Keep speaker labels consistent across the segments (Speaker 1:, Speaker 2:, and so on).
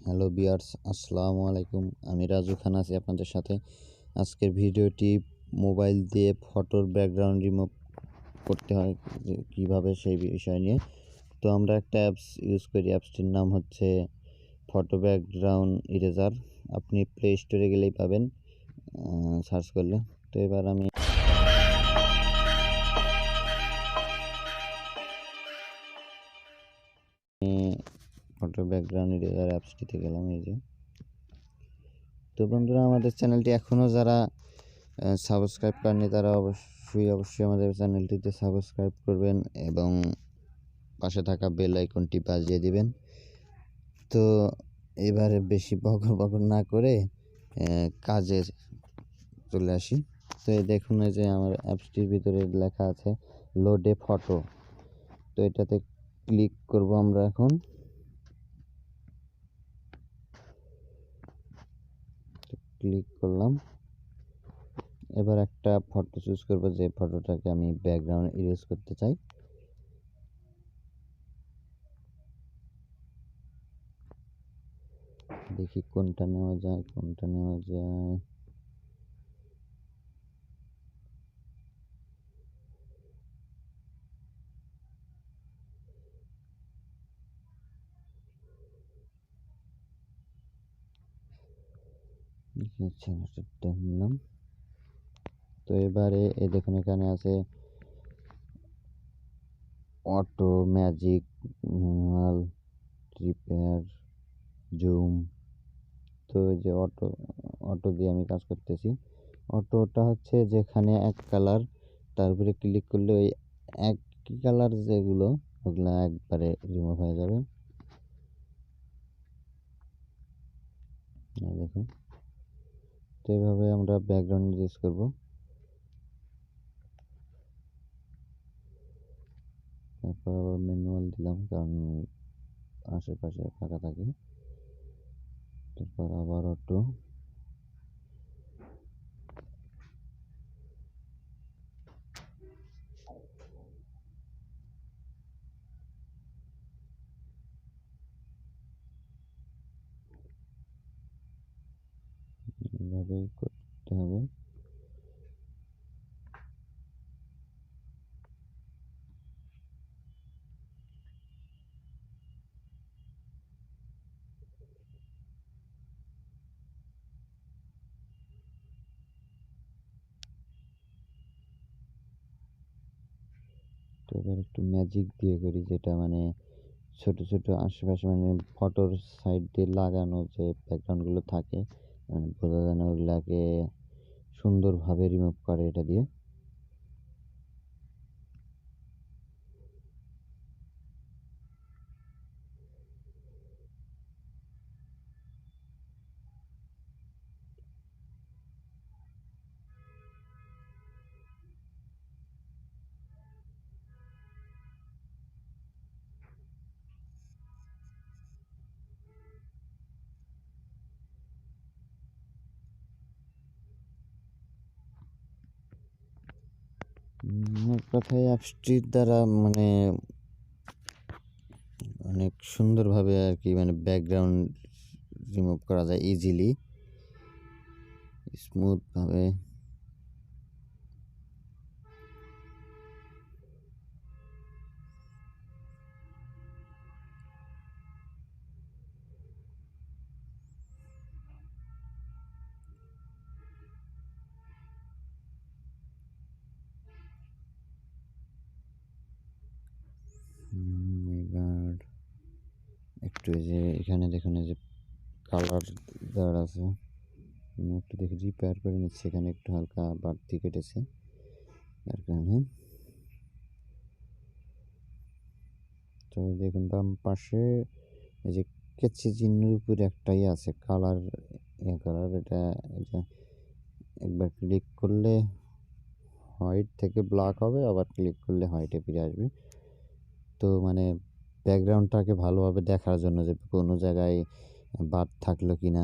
Speaker 1: Hello viewers, আসসালামু আলাইকুম। আমি রাজু খান আছি আপনাদের সাথে। আজকের ভিডিওটি মোবাইল দিয়ে ফটোর ব্যাকগ্রাউন্ড রিমুভ করতে হয় যে কীভাবে সেই বিষয় নিয়ে। তো আমরা একটা অ্যাপস ইউজ করি, অ্যাপসটির নাম হচ্ছে ফটো ব্যাকগ্রাউন্ড ইরেজার। আপনি প্লে স্টোরে গেলেই পাবেন সার্চ করলে। তো এবার আমি ফটো ব্যাকগ্রাউন্ড ইরেজার অ্যাপসটিতে গেলাম। এই যে, তো বন্ধুরা, আমাদের চ্যানেলটি এখনও যারা সাবস্ক্রাইব করেননি তারা অবশ্যই আমাদের চ্যানেলটিতে সাবস্ক্রাইব করবেন এবং পাশে থাকা বেল আইকনটি বাজিয়ে দিবেন। তো এবারে বেশি বকর না করে কাজে চলে আসি। তো এই দেখুন, এই যে আমার অ্যাপসটির ভিতরে লেখা আছে লোডে ফটো। তো এটাতে ক্লিক করব আমরা এখন। ক্লিক করলাম। এবার একটা ফটো চুজ করব, যে ফটোটাকে আমি ব্যাকগ্রাউন্ড ইরেজ করতে চাই। দেখি কোনটা নেওয়া যায়। নিলাম। তো এবারে এই দেখুন, এখানে আছে auto, magic, manual, repair, zoom. তো এই যে অটো দিয়ে আমি কাজ করতেছি। অটোটা হচ্ছে যেখানে এক কালার, তার উপরে ক্লিক করলে ওই একই কালার যেগুলো ওগুলো একবারে রিমুভ হয়ে যাবে। দেখুন, তো এইভাবে আমরা ব্যাকগ্রাউন্ড ইউজ করব। তারপর আবার ম্যানুয়াল দিলাম, কারণ আশেপাশে ফাঁকা থাকে। তারপর আবার অটো। এইভাবেই করতে হবে। তো এবার একটু ম্যাজিক দিয়ে করি, যেটা মানে ছোট ছোট আশেপাশে, মানে ফটোর সাইড দিয়ে লাগানো যে ব্যাকগ্রাউন্ডগুলো থাকে, মানে বোঝা যায় না, ওগুলাকে সুন্দরভাবে রিমুভ করে এটা দিয়ে। এক কথায় অ্যাপসটির দ্বারা মানে অনেক সুন্দরভাবে আর কি, মানে ব্যাকগ্রাউন্ড রিমুভ করা যায় ইজিলি, স্মুথভাবে। এবার একটু এই যে এখানে দেখুন, এই যে কালার দেওয়ার আছে, আমি একটু দেখি রিপেয়ার করে নিচ্ছি। এখানে একটু হালকা বাড়তি কেটেছে, তার কারণে। তো দেখুন, বাম পাশে এই যে কেচি চিহ্নের উপরে একটাই আছে কালার, এটা একবার ক্লিক করলে হোয়াইট থেকে ব্ল্যাক হবে, আবার ক্লিক করলে হোয়াইটে ফিরে আসবে। তো মানে ব্যাকগ্রাউন্ডটাকে ভালোভাবে দেখার জন্য, যে কোনো জায়গায় বাদ থাকলো কি না।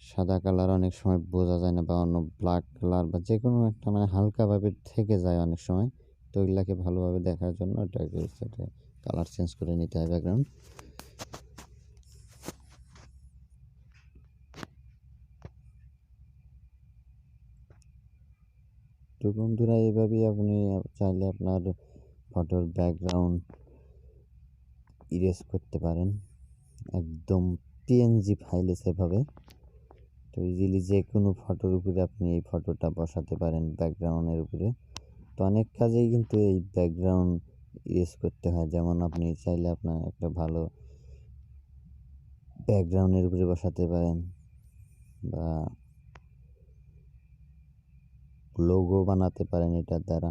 Speaker 1: সাদা কালার অনেক সময় বোঝা যায় না, বা অন্য ব্ল্যাক কালার বা যে কোনো একটা মানে হালকাভাবে থেকে যায় অনেক সময়। তো এগুলাকে ভালোভাবে দেখার জন্য এটাকে কালার চেঞ্জ করে নিতে হয় ব্যাকগ্রাউন্ড। তো বন্ধুরা এভাবেই আপনি চাইলে আপনার ফটোর ব্যাকগ্রাউন্ড ইরেজ করতে পারেন একদম পিএনজি ফাইলে সেভাবে। তো ইজিলি যে কোনো ফটোর উপরে আপনি এই ফটোটা বসাতে পারেন ব্যাকগ্রাউন্ডের উপরে। তো অনেক কাজেই কিন্তু এই ব্যাকগ্রাউন্ড ইরেজ করতে হয়, যেমন আপনি চাইলে আপনার একটা ভালো ব্যাকগ্রাউন্ডের উপরে বসাতে পারেন বা লোগো বানাতে পারেন এটার দ্বারা।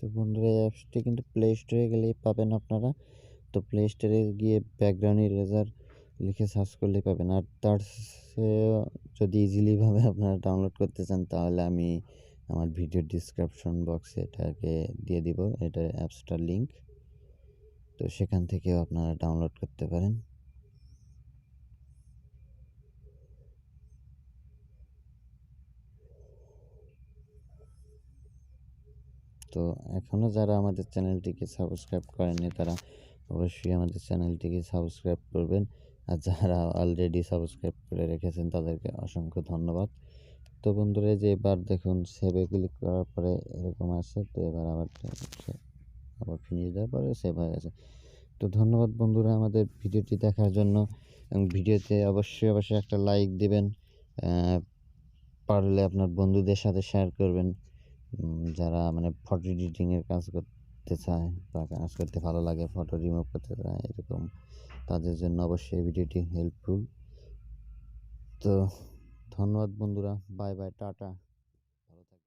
Speaker 1: তো বন্ধুরা এই অ্যাপসটি কিন্তু প্লে স্টোরে গেলেই পাবেন আপনারা। তো প্লে স্টোরে গিয়ে ব্যাকগ্রাউন্ড ইরেজার লিখে সার্চ করলেই পাবেন। আর তার যদি ইজিলিভাবে আপনারা ডাউনলোড করতে চান তাহলে আমি আমার ভিডিও ডিসক্রিপশন বক্সে এটাকে দিয়ে দিব, এটা অ্যাপসটার লিঙ্ক। তো সেখান থেকেও আপনারা ডাউনলোড করতে পারেন। তো এখনও যারা আমাদের চ্যানেলটিকে সাবস্ক্রাইব করেননি তারা অবশ্যই আমাদের চ্যানেলটিকে সাবস্ক্রাইব করবেন। আর যারা অলরেডি সাবস্ক্রাইব করে রেখেছেন তাদেরকে অসংখ্য ধন্যবাদ। তো বন্ধুরা যে এবার দেখুন সেভে ক্লিক করার পরে এরকম আসে। তো এবার আবার ফিনিশ দেওয়ার পরে সেভ হয়ে গেছে। তো ধন্যবাদ বন্ধুরা আমাদের ভিডিওটি দেখার জন্য, এবং ভিডিওতে অবশ্যই একটা লাইক দেবেন, পারলে আপনার বন্ধুদের সাথে শেয়ার করবেন যারা মানে ফটো এডিটিংয়ের কাজ করতে চায় বা কাজ করতে ভালো লাগে, ফটো রিমুভ করতে চায় এরকম, তাদের জন্য অবশ্যই ভিডিওটি হেল্পফুল। তো ধন্যবাদ বন্ধুরা, বাই বাই, টাটা।